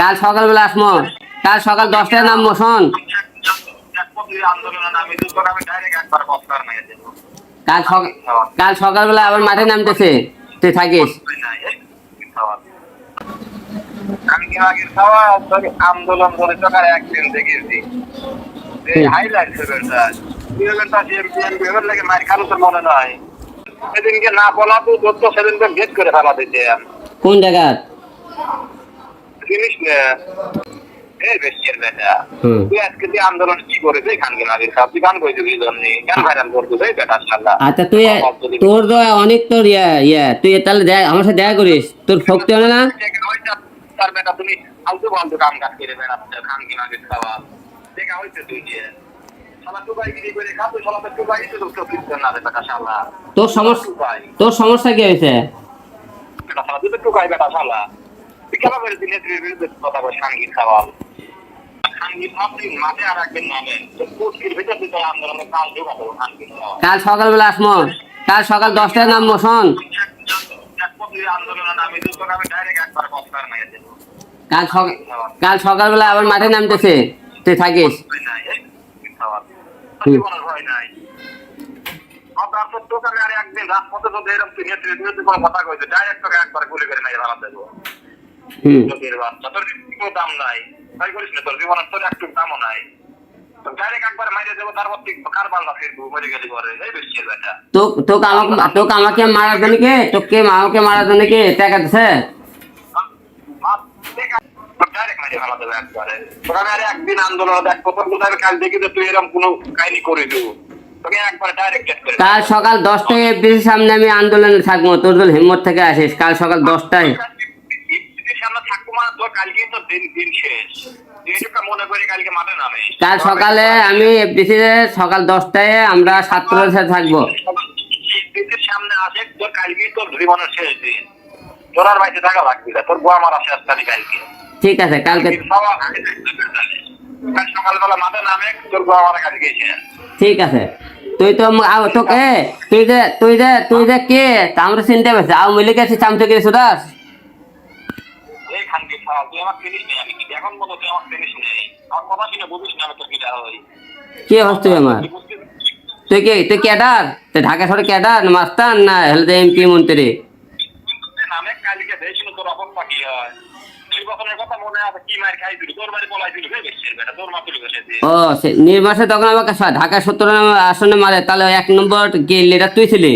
কাল সকালবেলা আসমো, কাল সকাল 10টায় নামবো। শোন, কাল সকালবেলা আবার মাঠে নামতেছে, তুই থাকিস। আন্দোলন করে সকালে একদিন দেখেছি মায়ের খালো তোর মনে নয়, সেদিনকে না বলা তো দত্ত সেদিনকে গেট করে ফেলা দিতে কোন জায়গা জিনিস না আন্দোলন কি করে আচ্ছা তুই তোর তো অনেক তোর তুই তাহলে আমার সাথে দেখা করিস, তোর শক্তি হবে না। তুমি আলতু ফালতু কাম কাজ করে বেড়াচ্ছে খান কিনা খাওয়া দেখা হয়েছে তুই দিয়ে তোর সমস্যা কি হয়েছে? কাল সকালবেলা আসমো, কাল সকাল 10টায় নামবো। শোন, কাল সকালবেলা আবার মাঠে নামতেছে, তুই থাকিস। তোকে আমাকে মারার জন্য কে, তোকে আমাকে মারার জন্য কে টাকা দিছে? একদিন আন্দোলন দেখ কাল দেখি তুই এরকম কোন কাহিনী করে দেবো। কাল সকাল 10টায় এফডিসির সামনে আমি আন্দোলনে থাকবো, তোর দল হিম্মত থেকে আসিস। কাল সকাল 10টায় কাল সকালে আমি এফডিসি সকাল 10টায় আমরা ছাত্রদের সাথে থাকবো। সামনে আসে তোর কালকে তোর জীবনের শেষ দিন, তোর আর বাড়িতে থাকা লাগবে না, তোর বউ আমার আসে আসতে কালকে। ঠিক আছে, কালকে সকালবেলা মাঠে নামে তোর বউ আমার কাছে গেছে। ঠিক আছে, তুই তো তোকে তুই যে কে তা আমরা চিনতে পারছি। আওয়ামী লীগ আছিস, চামচে গেছিস দাস। কি হচ্ছে আমার? তুই ক্যাডার? তুই ঢাকা শহরে ক্যাডার না মাস্টার না হেলথ এমপি মন্ত্রী? ও নির্বাচনে তখন আমাকে ঢাকা 17 আসনে মারে, তাহলে 1 নম্বর লিডার তুই ছিলি।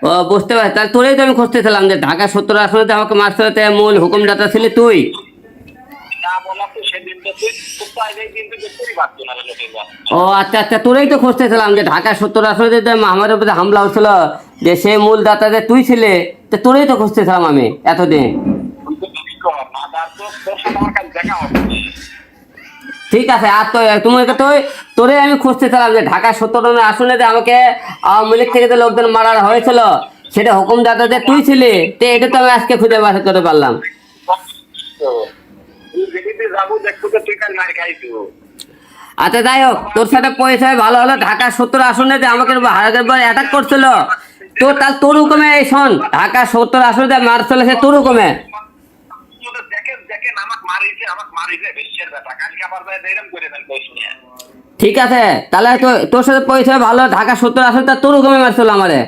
ও বুঝতে পারছি, তাহলে তোরেই তো আমি খুঁজতেছিলাম যে ঢাকা 17 আসনে আমাকে মারতে মূল হুকুমদাতা ছিলি তুই। ও আচ্ছা আচ্ছা, তোরেই তো খুঁজতেছিলাম যে ঢাকা 17 আসনে আমাদের উপরে হামলা হচ্ছিল, যে সে মূল দাতা যে তুই ছিলে, তো তোরেই তো খুঁজতেছিলাম আমি এতদিন। ঠিক আছে, আর তো তোমাকে তোরে আমি খুঁজতেছিলাম যে ঢাকা 17 আসনে যে আমাকে আওয়ামী লীগ থেকে যে লোকজন মারা হয়েছিল, সেটা হুকুমদাতা যে তুই ছিলি, তো এটা তো আমি আজকে খুঁজে বার করতে পারলাম। আচ্ছা যাই হোক, তোর সাথে পরিচয় ভালো হলো। ঢাকা 17 আসনে যে আমাকে অ্যাটাক করছিল, তোর হুকুমে এই শোন, ঢাকা 17 আসনে মার চলেছে তোর হুকুমে। ঠিক আছে, তাহলে তোর সাথে পরিচয় ভালো, ঢাকা 17 আসনে তোর হুকুমে মারছিল আমারে।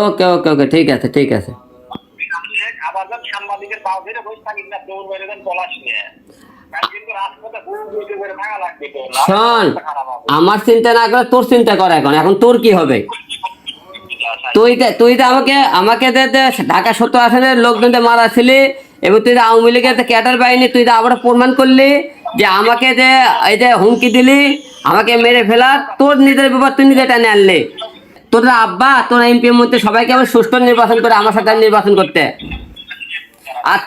ওকে ওকে ওকে, ঠিক আছে ঠিক আছে। শোন, আমার চিন্তা না করে তোর চিন্তা কর। এখন তোর কি হবে? তুই তো আমাকে ঢাকা 17 আসনের লোকজন মারাছিলি, এবং তুই আওয়ামী লীগের ক্যাডার বাহিনী, তুই তো আবার প্রমাণ করলি যে আমাকে যে এই যে হুমকি দিলি আমাকে মেরে ফেলার, তোর নিজের ব্যাপার তুই নিজে টেনে আনলি। তোর আব্বা তোর এমপি মধ্যে সবাইকে আবার সুষ্ঠু নির্বাচন করে আমার সাথে নির্বাচন করতে, আর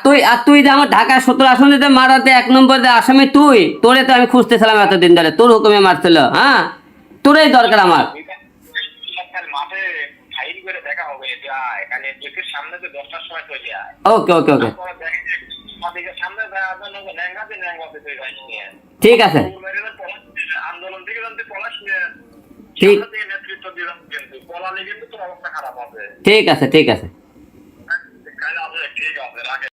তুই যে আমার ঢাকা 17 আসনে মারাতে 1 নম্বর আসামি তুই, তোরে তো আমি খুঁজতেছিলাম এতদিন ধরে, তোর হুকুমে মারছিল। হ্যাঁ, তোরই দরকার আমার। ওকে ওকে ওকে, ঠিক আছে। থেকে যদি পলাশ নিয়ে ঠিক সামনে থেকে নেতৃত্ব দিলাম কিন্তু পলালে কিন্তু তোর অবস্থা খারাপ হবে। ঠিক আছে ঠিক আছে।